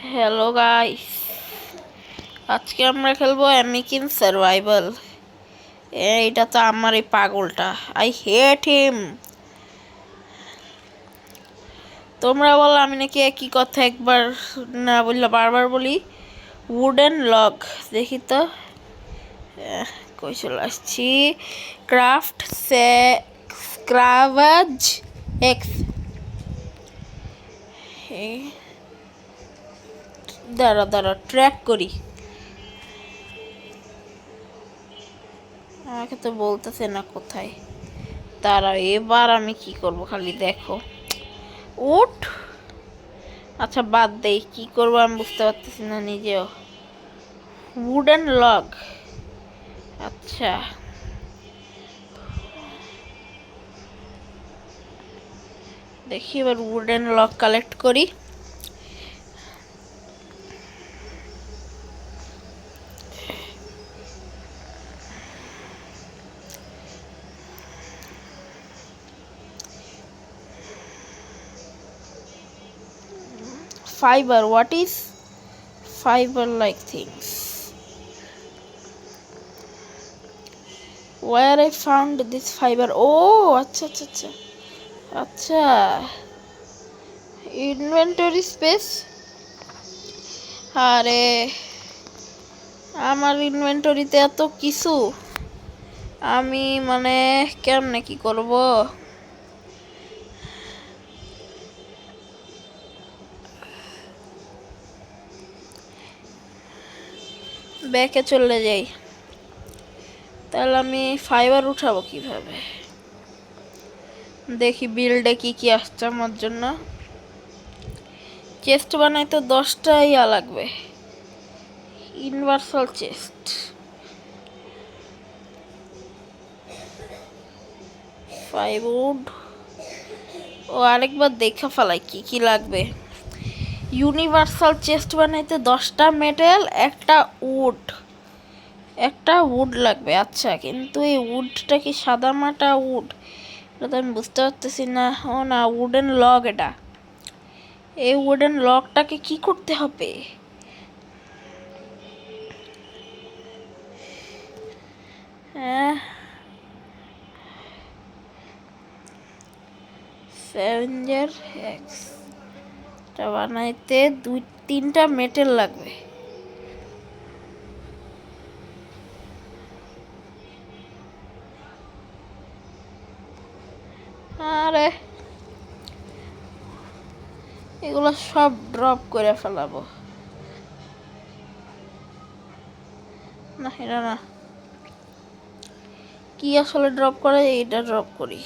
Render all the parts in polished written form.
Hello guys, আজকে আমরা খেলবো অ্যামিকিন সার্ভাইভাল। এইটা তো আমার এই পাগলটা, আই হেট হিম। তোমরা বলো আমি নাকি একই কথা একবার না বললে বারবার বলি। উডেন লগ দেখি তো, কই চলে আসছি। ক্রাফট স্ক্রাভাজ এক্স। দাঁড়া দাঁড়া, ট্র্যাক করি। আমাকে তো বলতেছে না কোথায়। তারা এবার আমি কি করব খালি দেখো। উঠ, আচ্ছা বাদ দেই, কি করবো আমি বুঝতে পারতেছি না নিজেও। উডেন লগ, আচ্ছা দেখি এবার উডেন লগ কালেক্ট করি। Fiber, what is fiber like things? Where I found this fiber? Oh, আচ্ছা আচ্ছা আচ্ছা আচ্ছা, ইনভেন্টরি স্পেস। আরে আমার ইনভেন্টরিতে এত কিছু, আমি মানে কেমনে কি করব। ব্যাকে চলে যাই, তাহলে আমি ফাইবার উঠাবো কিভাবে দেখি। বিল্ডে কি কি আসছে আমার জন্য। চেস্ট বানাইতে 10টা ইয়া লাগবে, ইউনিভার্সাল চেস্ট। 5 উড। ও আরেকবার দেখা ফেলাই কি কি লাগবে। ইউনিভার্সাল চেস্ট বানাইতে 10টা মেটেল, একটা উড লাগবে। আচ্ছা, কিন্তু এই উডটা কি সাদা মাটা উড? এটা তো আমি বুঝতে পারতেছি না। ও না, উডেন লগ এটা। এই উডেন লগটাকে কি করতে হবে? হ্যাঁ, স্যাভেঞ্জার এক্স এটা বানাইতে 2-3টা মেটেল লাগবে। আরে এগুলো সব ড্রপ করে ফেলাবো। না এটা না, কি আসলে ড্রপ করে, এইটা ড্রপ করি।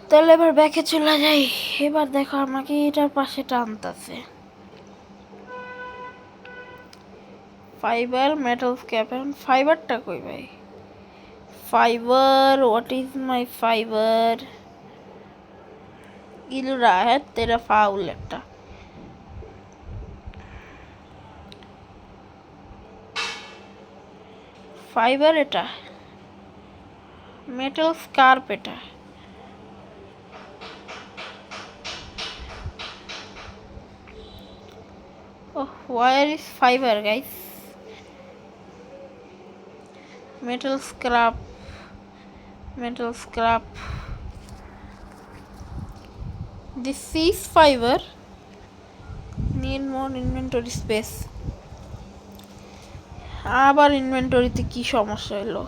তাহলে এবার ব্যাকে চলে যাই। এবার দেখো আমাকে এটার পাশে টানতেছে। ফাইবার মেটাল স্ক্র্যাপ, এখন ফাইবারটা কই ভাই? Fibre, what is my fibre? ইলুরা হ্যাঁ, তেরা ফাউল একটা। ফাইবার এটা, মেটাল স্কার্প এটা। Oh, where is fiber, guys? Metal scrap, metal scrap. This is fiber. Need more inventory space. আবার ইনভেন্টরিতে কি সমস্যা এলো?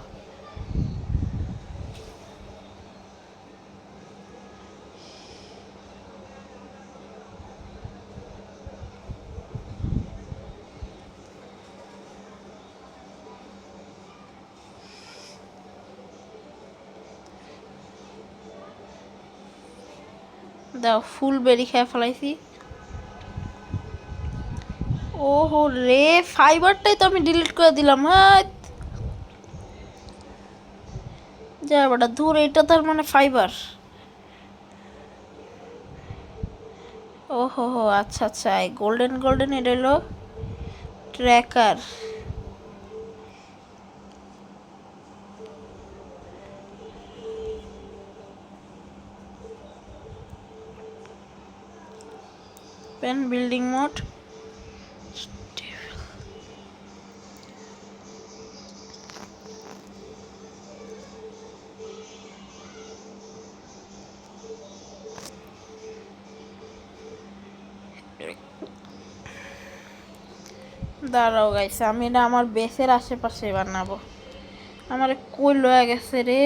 দাও, ফুল বেরি খেয়ে ফেলাইছি। ওহো রে, ফাইবারটাই তো আমি ডিলিট করে দিলাম। হ্যাঁ যা বেটা দূর, এটা তার মানে ফাইবার। ওহো হো, আচ্ছা আচ্ছা, এই গোল্ডেন গোল্ডেন এটা হলো ট্র্যাকার। Open building mode. দাঁড়াও গাইস, আমি না আমার বেসের আশেপাশে বানাবো। আমার কই লয়ে গেছে রে।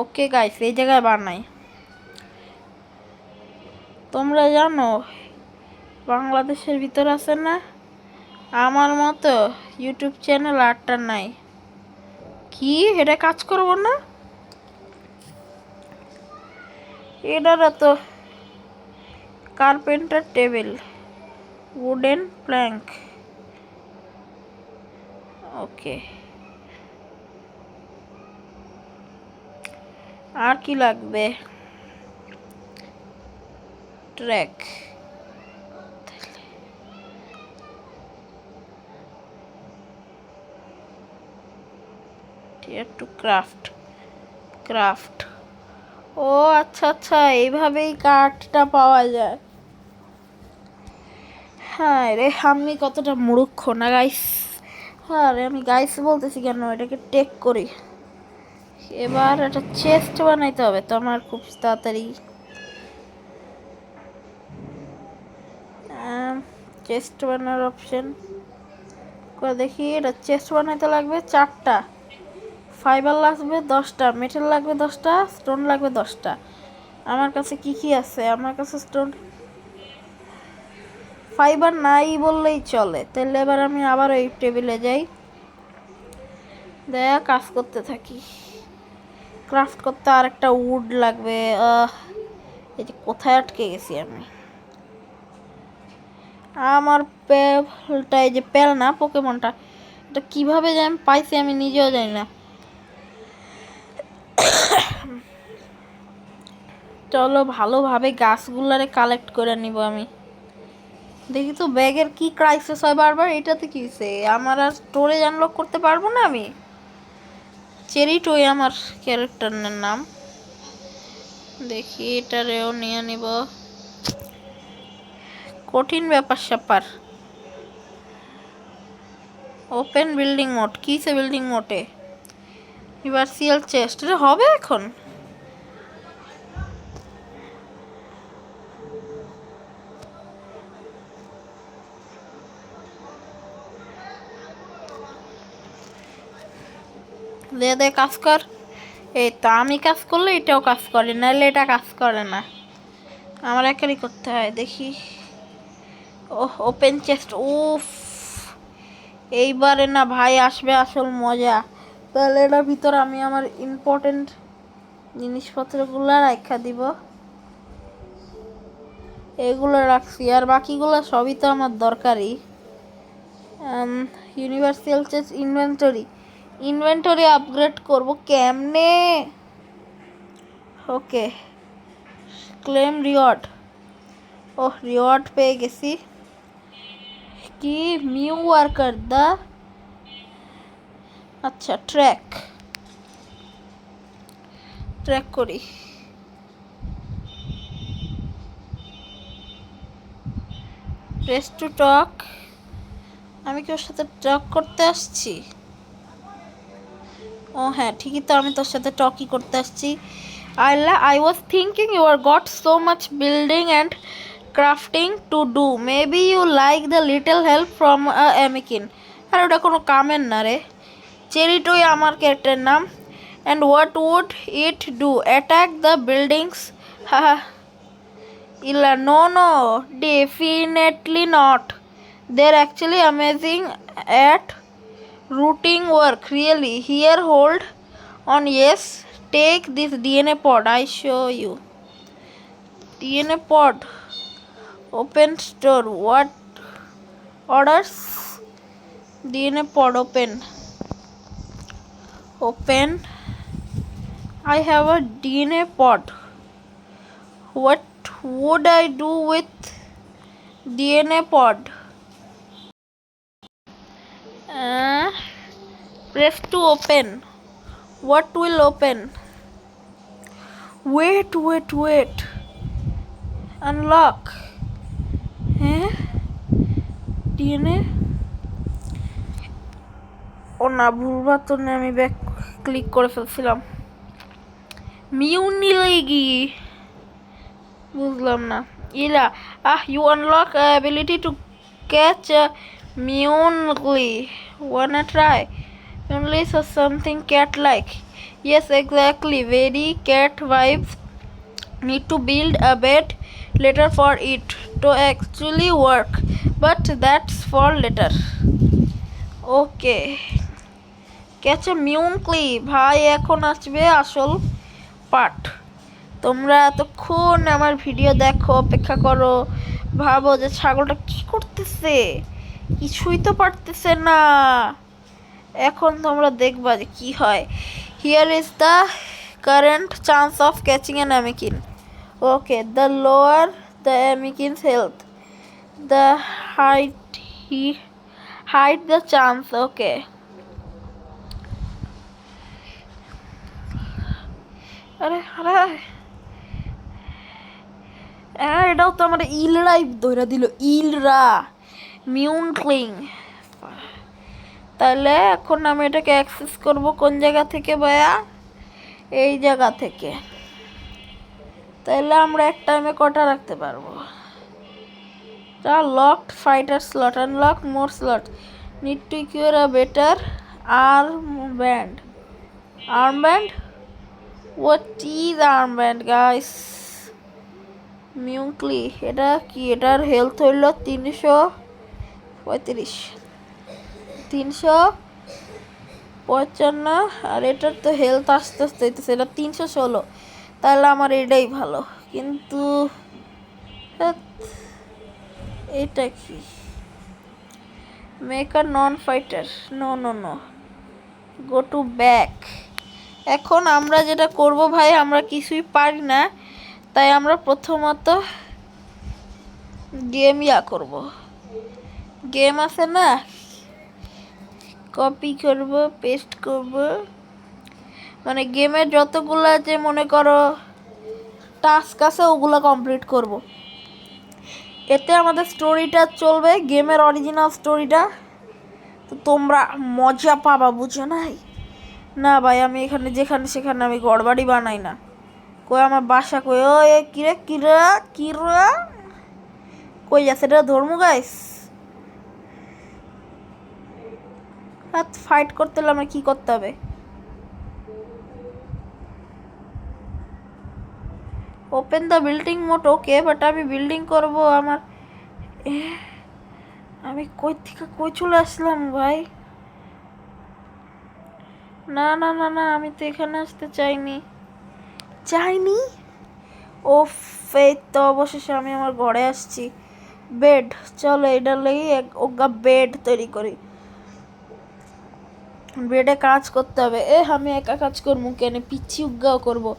ওকে গাইস, এই জায়গায় বানাই। তোমরা জানো বাংলাদেশের ভিতর আছে না আমার মতো ইউটিউব চ্যানেল 8টা নাই। কি এটা কাজ করবো না? এটারা তো কার্পেন্টার টেবিল, উডেন প্ল্যাঙ্ক। ওকে, আর কি লাগবে? Track, two craft. ও আচ্ছা আচ্ছা, এইভাবেই কাঠটা পাওয়া যায়। হ্যাঁ রে, আমি কতটা মূর্খ না গাইস। হ্যাঁ রে, আমি গাইস বলতেছি কেন, এটাকে টেক করি। এবার একটা চেস্ট বানাইতে হবে তো আমার খুব তাড়াতাড়ি। চেস্ট বানানোর অপশন করে দেখি। এটা চেস্ট বানাইতে লাগবে 4টা, ফাইবার লাগবে 10টা, মেটাল লাগবে 10টা, স্টোন লাগবে 10টা। আমার কাছে কি কি আছে? আমার কাছে স্টোন, ফাইবার নাই বললেই চলে। তাহলে এবার আমি আবার এই টেবিলে যাই, দেয়া কাজ করতে থাকি। ক্রাফট করতে আর একটা উড লাগবে। এই যে কোথায় আটকে গেছি আমি। আমার পেলটা, এই যে পেল না, পোকেমনটা, এটা কিভাবে যে আমি পাইছি আমি নিজেও জানি না। চলো ভালোভাবে গাছগুলারে কালেক্ট করে নিব আমি। দেখি তো ব্যাগের কি ক্রাইসিস হয় বারবার। এটাতে কি হয়েছে? আমার আর স্টোরেজ আনলক করতে পারবো না আমি। চেরি টই আমার ক্যারেক্টারের নাম। দেখি এটারেও নিয়ে নিব। কঠিন ব্যাপার স্যাপার। ওপেন বিল্ডিং মোড, কিসে বিল্ডিং মোডে? ইউনিভার্সাল চেস্ট হবে এখন। দে দে কাজ কর। এই তো আমি কাজ করলে এটাও কাজ করে, নাহলে এটা কাজ করে না। আমার একারই করতে হয়। দেখি, ওহ ওপেন চেস্ট। উফ, এইবারে না ভাই আসবে আসল মজা। তাহলে এটার ভিতর আমি আমার ইম্পর্টেন্ট জিনিসপত্রগুলো রাখা দিব। এগুলো রাখছি, আর বাকিগুলো সবই তো আমার দরকারি। ইউনিভার্সাল চেস্ট ইনভেন্টরি আপগ্রেড করব কেমনে? ওকে, ক্লেম রিওয়ার্ড। ওহ, রিওয়ার্ড পেয়ে গেছি। কি নিউ ওয়ার্কার দা, আচ্ছা ট্র্যাক করি। Press to talk. আমি কি ওর সাথে টক করতে আসছি? ও হ্যাঁ ঠিকই তো, আমি তোর সাথে টকই করতে আসছি। I was thinking you are got so much building and crafting to do. Maybe you like the little help from Amikin. আর ওটা কোনো কামের না রে। চেরি টই আমার ক্যারেক্টারের নাম। And what would it do? Attack the buildings? Haha. Illa, no, definitely not. They're actually amazing at routing work, really. Here, hold on, yes. Take this DNA pod, I show you. DNA pod. Open store. What orders? DNA pod open. I have a DNA pod. What would I do with DNA pod? Press to open. What will open? Wait unlock. হ্যাঁ, DNA. ও না, ভুলবার তো আমি back click করে ফেলছিলাম। মিউনিলেগি বুঝলাম না। ইলা you unlock ability to catch Mewtwo. Wanna try? Only so something cat-like. Yes, exactly. Very cat vibes. Need to build a bed later for it to actually work. But that's for later. Okay. Catch a Mewtwo. ভাই এখন আসবে আসল part. তোমরা এতক্ষণ আমার video দেখো, অপেক্ষা করো, ভাবো যে ছাগলটা কি করতেছে, কিছুই তো পারতেছে না। এখন তোমরা দেখবা যে কি হয়। Here is the current chance of catching an Amikin. Okay, the lower the Amikins health, the height the chance. Okay, আরে এটাও তো আমার ইলরাই ধরে দিল। ইলরা মিউটলিং। তাহলে এখন আমি এটাকে অ্যাক্সেস করব কোন জায়গা থেকে ভাইয়া? এই জায়গা থেকে। তাহলে আমরা এক টাইমে কটা রাখতে পারবো? Locked fighter slot, unlock more slot, need to acquire a better armband. What is armband guys? মিউটলি, এটা কি? এটার হেলথ হইল 335, 355, আর এটার তো হেলথ আস্তে আস্তে হইতেছে, এটা 316। তাহলে আমার এটাই ভালো। কিন্তু এটা কি? Make a non fighter. No, go to back. এখন আমরা যেটা করব ভাই, আমরা কিছুই পারি না, তাই আমরা প্রথমত গেম করব। গেম আছে না, কপি করব, পেস্ট করব, মানে গেমের যতগুলা যে মনে করো টাস্ক আছে ওগুলো কমপ্লিট করব। এতে আমাদের স্টোরিটা চলবে, গেমের অরিজিনাল স্টোরিটা, তো তোমরা মজা পাবা, বুঝো নাই? না ভাই, আমি এখানে যেখানে সেখানে আমি ঘরবাড়ি বানাই না। কই আমার বাসা কই? ও কিরা কই যাচ্ছে রে? ধর্ম গাইস, ফাইট করতে হলে আমার কি করতে হবে? Open the building mode. Okay, but আমি বিল্ডিং করব আমার। আমি কই থেকে কই চলে আসলাম ভাই? না, আমি তো এখানে আসতে চাইনি। ও ফেত, তো অবশেষে আমি আমার ঘরে আসছি। বেড, চলো এটার লাগি ওগা বেড তৈরি করি। বেডে কাজ করতে হবে। আমি একা কাজ করবো কেন? পিচ্ছি উগাও করবো।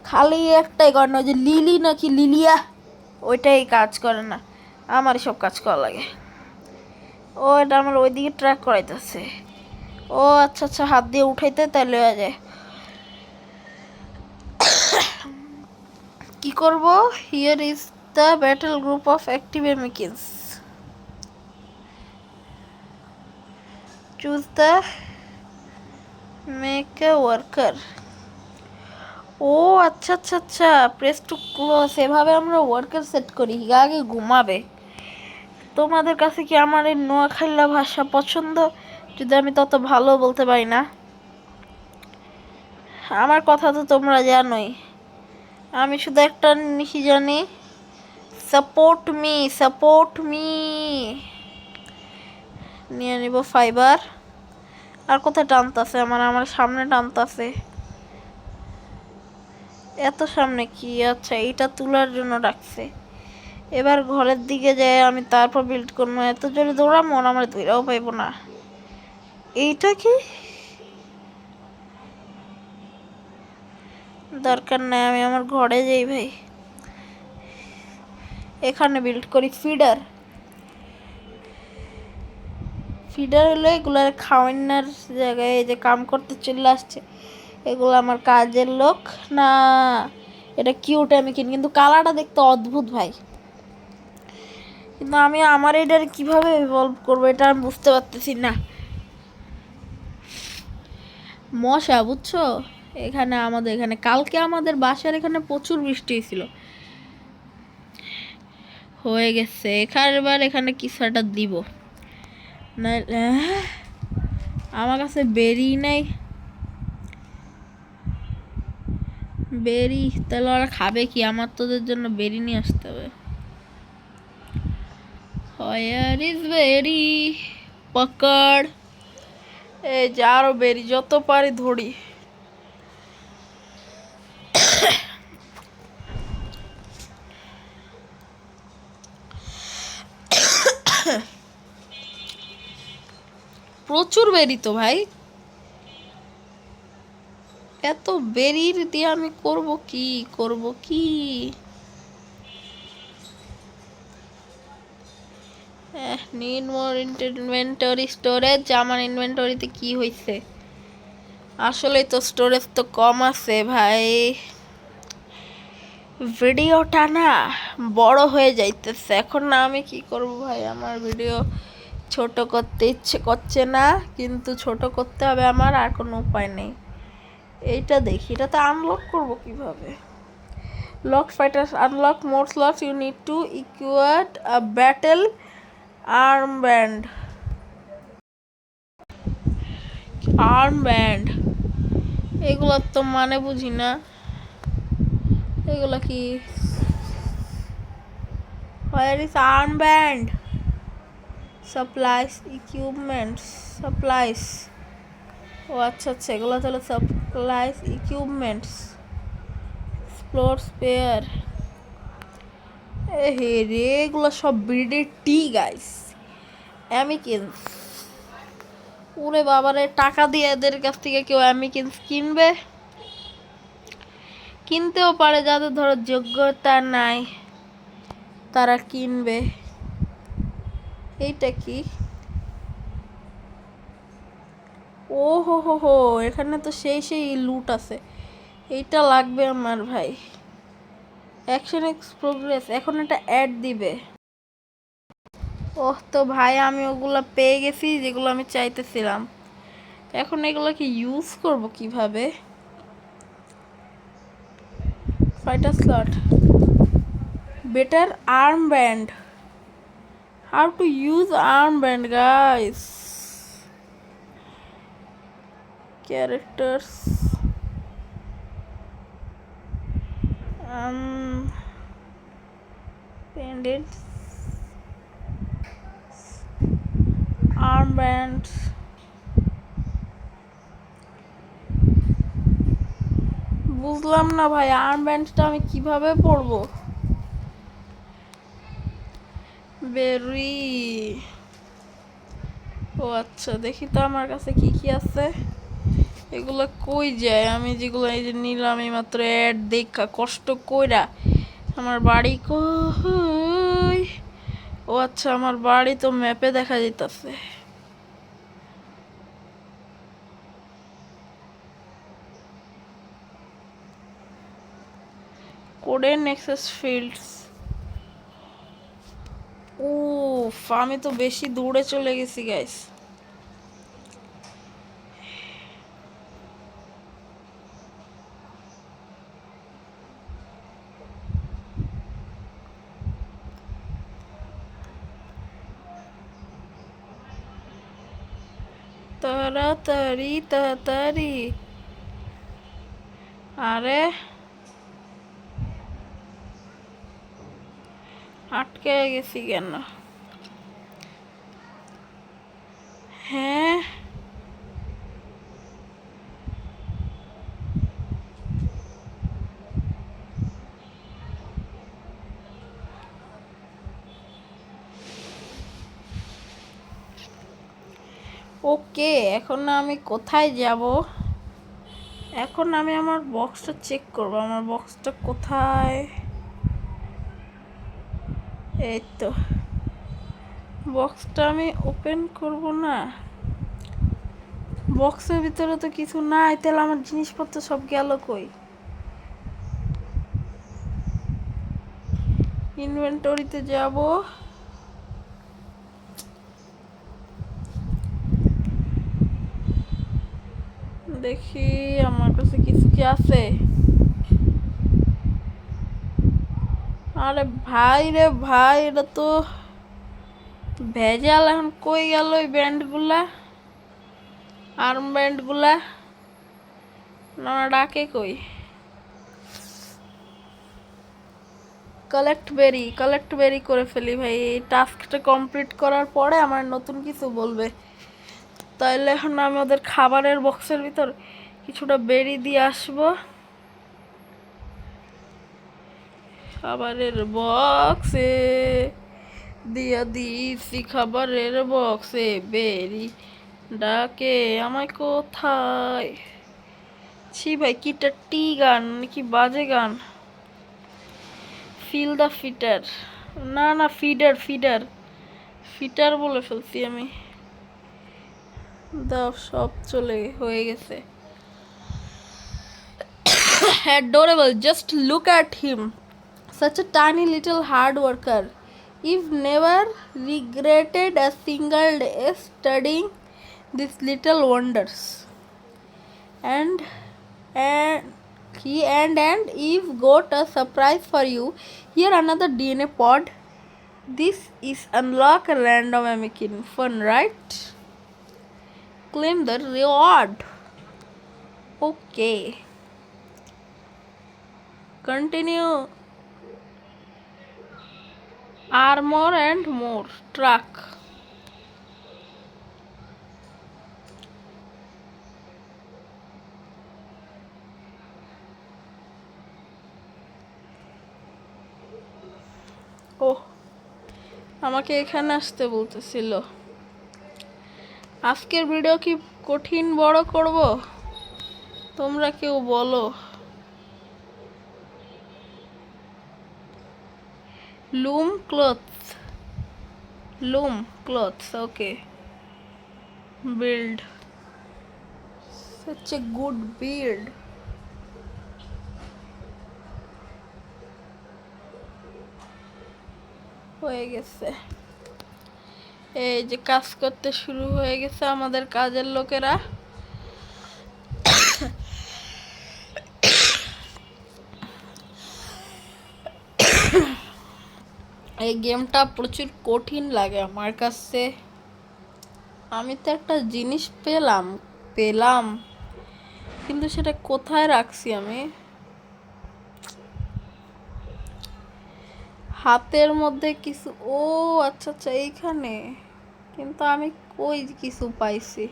খালি একটাই করে না, যে লিলি নাকি লিলিয়া, ওইটাই কাজ করে না, আমারই সব কাজ করা লাগে। ও এটা আমার ওইদিকে ট্র্যাক করাইতেছে। ও আচ্ছা, হাত দিয়ে উঠাইতে তাহলে হয়ে যায়। কি করব? Here is the battle group of active Amikins, choose the make a worker. ও আচ্ছা, প্রেস টু ক্লোজ। এভাবে আমরা ওয়ার্কার সেট করি। আগে ঘুমাবে। তোমাদের কাছে কি আমার এই নোয়াখাইলা ভাষা পছন্দ? যদি আমি তত ভালো বলতে পারি না, আমার কথা তো তোমরা জানোই। আমি শুধু একটা জিনিসই জানি, সাপোর্ট মি। নিয়ে নিব ফাইবার। আর কোথায় টানতাছে? আমার সামনে টানতাছে। এত সামনে কি? আচ্ছা, এইটা তোলার জন্য রাখছে। এবার ঘরের দিকে যায় আমি, তারপর বিল্ড করবো। এত জোরে দৌড়াবো, আমার ধৈরাও পাইব না। এইটা কি? দরকার নাই, আমি আমার ঘরে যাই ভাই। এখানে বিল্ড করি ফিডার হলো এগুলার খাওয়ানোর জায়গায়। এই যে কাম করতে চলে আসছে, এগুলো আমার কাজের লোক না। এটা কিউট অ্যামিকেন, কিন্তু কালারটা দেখতে অদ্ভুত ভাই। কিন্তু আমি আমার এটার কিভাবে ইভলভ করবো এটা আমি বুঝতে পারতেছি না। মশা বুঝছো, এখানে আমাদের এখানে কালকে আমাদের বাসার এখানে প্রচুর বৃষ্টি হয়েছিল, হয়ে গেছে এখানবার এখানে কিছু একটা দিব না। আমার কাছে বেরি নেই, বেরি তাহলে ওরা খাবে কি? আমার তোদের জন্য বেরি নিয়ে আসতে হবে। Where is বেরি? পকড়, এই যে আরো বেরি যত পারি ধরি। প্রচুর বেরি তো ভাই, এত বেরির দিয়ে আমি করব কি করব কি? Need more inventory storage. আমার ইনভেন্টরিতে কি হয়েছে? আসলে তো স্টোরেজ তো কম আছে ভাই, ভিডিওটা না বড় হয়ে যাইতেছে এখন। না আমি কি করব ভাই, আমার ভিডিও ছোট করতে ইচ্ছে করছে না, কিন্তু ছোট করতে হবে আমার, আর কোনো উপায় নেই। এইটা দেখি, এটাতে আনলক করব কিভাবে? Lock fighters unlock more slots, you need to equip a battle armband. Armband এগুলো তো মানে বুঝি না, এগুলো কি? Where is armband? Supplies, equipments, supplies. ও আচ্ছা আচ্ছা, এগুলো তাহলে সাপ্লাইস ইকুইপমেন্টস, এক্সপ্লোর স্পেয়ার। হে রে, এগুলো সব ব্রিডের টি গাইস, অ্যামিকেন্স। ওরে বাবারে, টাকা দিয়ে এদের কাছ থেকে কেউ অ্যামিকেন্স কিনবে? কিনতেও পারে, যাদের ধরো যোগ্যতা নাই তারা কিনবে। এইটা কি? ও হো হো হো, এখানে তো সেই লুট আছে, এইটা লাগবে আমার ভাই। অ্যাকশন এক্স প্রোগ্রেস, এখন এটা অ্যাড দিবে। ওহ তো ভাই, আমি ওগুলো পেয়ে গেছি যেগুলো আমি চাইতেছিলাম। এখন এগুলো কি ইউজ করব কিভাবে? Fighter slot, better arm band, how to use arm band guys. Characters, pendants, armbands, বুঝলাম না ভাই, আর্মব্যান্ডটা আমি কিভাবে পরবো? বেরি, ও আচ্ছা, দেখি তো আমার কাছে কি কি আছে। এগুলো কই যায়? আমি যেগুলো এই যে নিলাম এই মাত্র অ্যাড দেখা কষ্ট কইরা। আমার বাড়ি কই? ও আচ্ছা, আমার বাড়ি তো ম্যাপে দেখা যাইতাছে। কোডেন নেক্সাস ফিল্ডস। উফ, আমি তো বেশি দূরে চলে গেছি গাইস। তাড়াতাড়ি তাড়াতাড়ি, আরে আটকে গেছি কেন? হ্যাঁ, ওকে, এখন আমি কোথায় যাব? এখন আমি আমার বক্সটা চেক করব, আমার বক্সটা কোথায়? এই তো, বক্সটা আমি ওপেন করব না, বক্সের ভিতরে তো কিছু নাই, তাহলে আমার জিনিসপত্র সব গেল কই? ইনভেন্টরিতে যাব, দেখি আমার কাছে কিছু কি আছে। আরে ভাই রে ভাই, এটা তো ভেজাল। এখন কই গেল ওই ব্যান্ডগুলা, আর্ম ব্যান্ডগুলা? না ডাকে কই? কালেক্ট বেরি করে ফেলি ভাই। এই টাস্কটা কমপ্লিট করার পরে আমার নতুন কিছু বলবে। তাইলে এখন আমি ওদের খাবারের বক্সের ভিতর কিছুটা বেরি দিয়ে আসবো। খাবারের বক্সে দিয়া দিছি, খাবারের বক্সে বেরি ডাকে আমায় কোথায়। ছি ভাই, কি টাট্টি গান, কি বাজে গান। ফিল দ্য ফিটার, না না ফিডার ফিডার ফিটার বলে ফেলছি আমি। দাও, সব চলে হয়ে গেছে। Adorable, just look at him. Such a tiny little hard worker. You've never regretted a single day studying these little wonders. And and Eve got a surprise for you. Here another DNA pod. This is unlock a random Anakin. Fun, right? Claim the reward. Okay. Continue. Armor and more. Truck. Oh, আমাকে এখানে আসতে বলতেছিল। আজকের video কি কঠিন বড় করব? তোমরা কেউ বলো। Loom clothes, okay. Build, such a good build. হয়ে গেছে। এই যে কাজ করতে শুরু হয়ে গেছে আমাদের কাজের লোকেরা। এই গেমটা প্রচুর কঠিন লাগে আমার কাছে। আমি তো একটা জিনিস পেলাম কিন্তু সেটা কোথায় রাখছি আমি? হাতের মধ্যে কিছু, ও আচ্ছা আচ্ছা এইখানে। কিন্তু আমি কই কিছু পাইছি?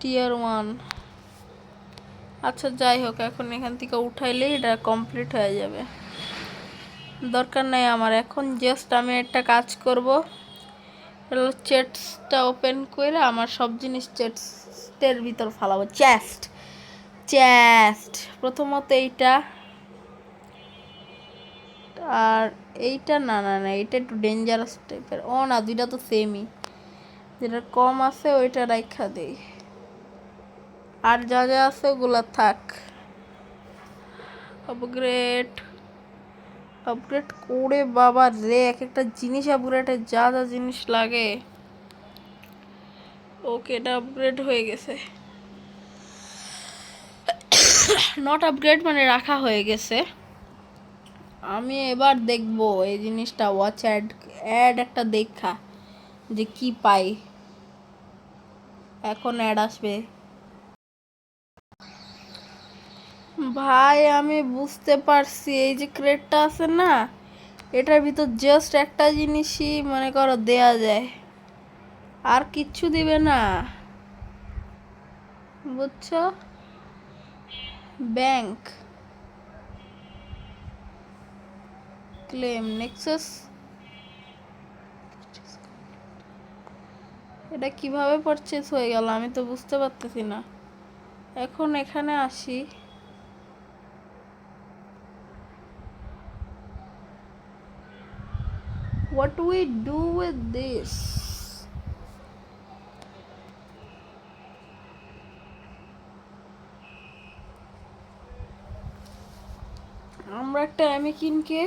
টিয়ার 1। আচ্ছা যাই হোক, এখন এখান থেকে উঠাইলেই এটা কমপ্লিট হয়ে যাবে। দরকার নাই আমার এখন। জাস্ট আমি একটা কাজ করব, চেস্টটা ওপেন করে আমার সব জিনিস চেস্টের ভিতর ফালাবো। চেস্ট প্রথমত এইটা, আর এইটা না না না, এইটা একটু ডেঞ্জারাস টাইপের। ও না, দুইটা তো সেমই। যেটা কম আছে ওইটা রাখা দেই, আর যা যা আছে ওগুলা থাক। আপগ্রেড করে বাবা রে, এক একটা জিনিস আপগ্রেডের যা যা জিনিস লাগে। ওকে, এটা আপগ্রেড হয়ে গেছে। নট আপগ্রেড মানে রাখা হয়ে গেছে। আমি এবার দেখব এই জিনিসটা, ওয়াচ অ্যাড একটা দেখা যে কি পাই। এখন অ্যাড আসবে। ভাই আমি বুঝতে পারছি, এই যে ক্রেটটা আছে না, এটার ভিতর জাস্ট একটা জিনিসই মনে করো দেয়া যায়, আর কিচ্ছু দিবে না, বুঝছো? Bank claim Nexus. এটা কিভাবে পারচেজ হয়ে গেল আমি তো বুঝতে পারতেছি না। এখন এখানে আসি, what do we do with this? আমরা একটা অ্যামিকিনকে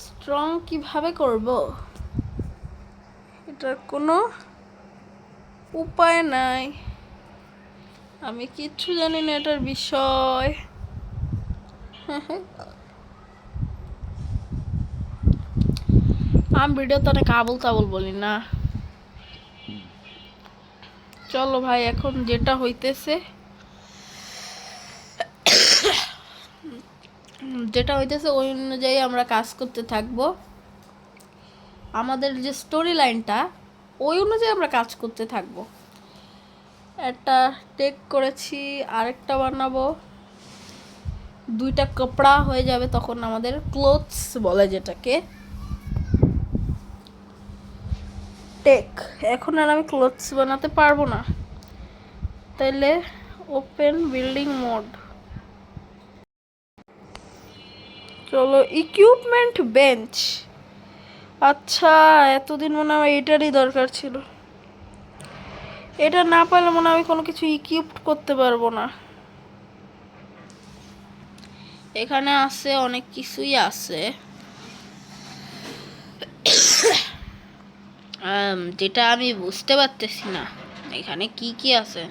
স্ট্রং কিভাবে করব, এটার কোনো উপায় নাই। আমি কিচ্ছু জানি না এটার বিষয়। আমি ভিডিওতে অনেক আবল তাবল বলি না। চলো ভাই, এখন যেটা হইতেছে ওই অনুযায়ী আমরা কাজ করতে থাকবো। আমাদের যে স্টোরি লাইনটা, ওই অনুযায়ী আমরা কাজ করতে থাকবো। একটা টেক করেছি, আরেকটা বানাবো, দুইটা কাপড়া হয়ে যাবে, তখন আমাদের ক্লোথস বলে যেটাকে। টেক এখন আর আমি ক্লোথস বানাতে পারবো না, তাইলে ওপেন বিল্ডিং মোড। চলো ইকুইপমেন্ট বেঞ্চ। আচ্ছা, এতদিন মনে হয় এটারই দরকার ছিল। এটা না পারলে মনে হয় আমি কোনো কিছু ইকুইপড করতে পারবো না। এখানে আছে অনেক কিছুই আছে, যেটা আমি বুঝতে পারতেছি না এখানে কি কি আছে।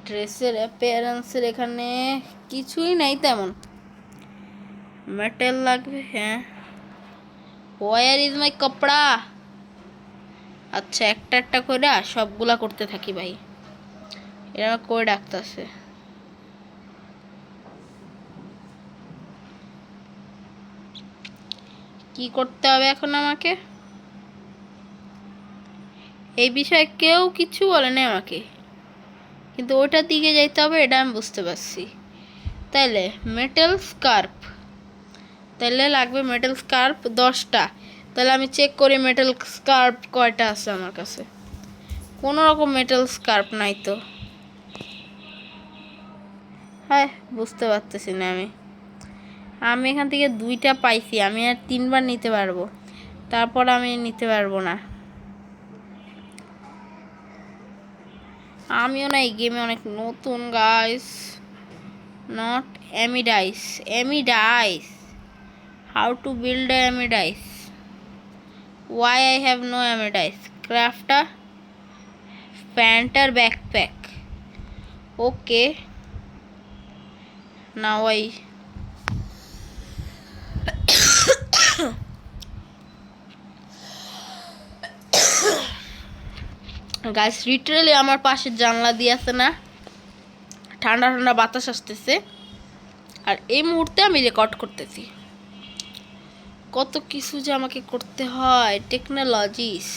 ড্রেসের অ্যাপিয়ারেন্সের এখানে কিছুই নাই তেমন। মেটেল লাগবে, হ্যাঁ। ওয়ার ইজ মাই কাপড়া। আচ্ছা, একটা একটা করে সবগুলা করতে থাকি ভাই। এরা করে ডাকতেছে। কি করতে হবে এখন আমাকে? এই বিষয়ে কেউ কিছু বলে না আমাকে, কিন্তু ওটার দিকে যাইতে হবে, এটা আমি বুঝতে পারছি। তাইলে মেটাল স্কার্প, তাহলে লাগবে মেটাল স্কার্প 10টা। তাহলে আমি চেক করি মেটাল স্কার্প কয়টা আছে আমার কাছে। কোনো রকম মেটাল স্কার্প নাই তো। হ্যাঁ, বুঝতে পারতেছি না আমি এখান থেকে 2টা পাইছি, আমি আর 3বার নিতে পারবো, তারপর আমি নিতে পারবো না। আমিও না এই গেমে অনেক নতুন guys. Not amidice, amidice, how to build amidice, why I have no amidite, craft a panther backpack. Okay, now I guys, literally আমার পাশের জানলা দিয়ে আছে না, ঠান্ডা ঠান্ডা বাতাস আসতেছে, আর এই মুহূর্তে আমি রেকর্ড করতেছি। কত কিছু যে আমাকে করতে হয়, টেকনোলজিস।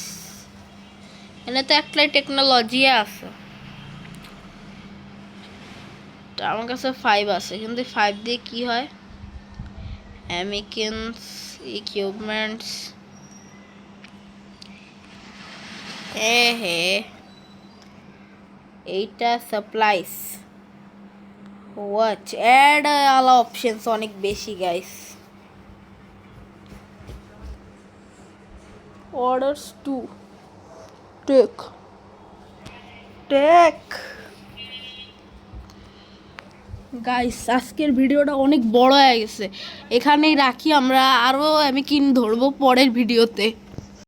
এনে তো একটাই টেকনোলজি আছে। আমার কাছে 5 আছে, কিন্তু 5 দিয়ে কি হয়? অ্যামিকিনস, ইকুইপমেন্টস, হে এইটা সাপ্লাইস, ওয়াচ, অ্যাড আলা অপশনস অনেক বেশি guys. Orders to take guys, আজকের ভিডিওটা অনেক বড় হয়ে গেছে, এখানেই রাখি। আমরা আরও অ্যামিকিন ধরবো পরের ভিডিওতে।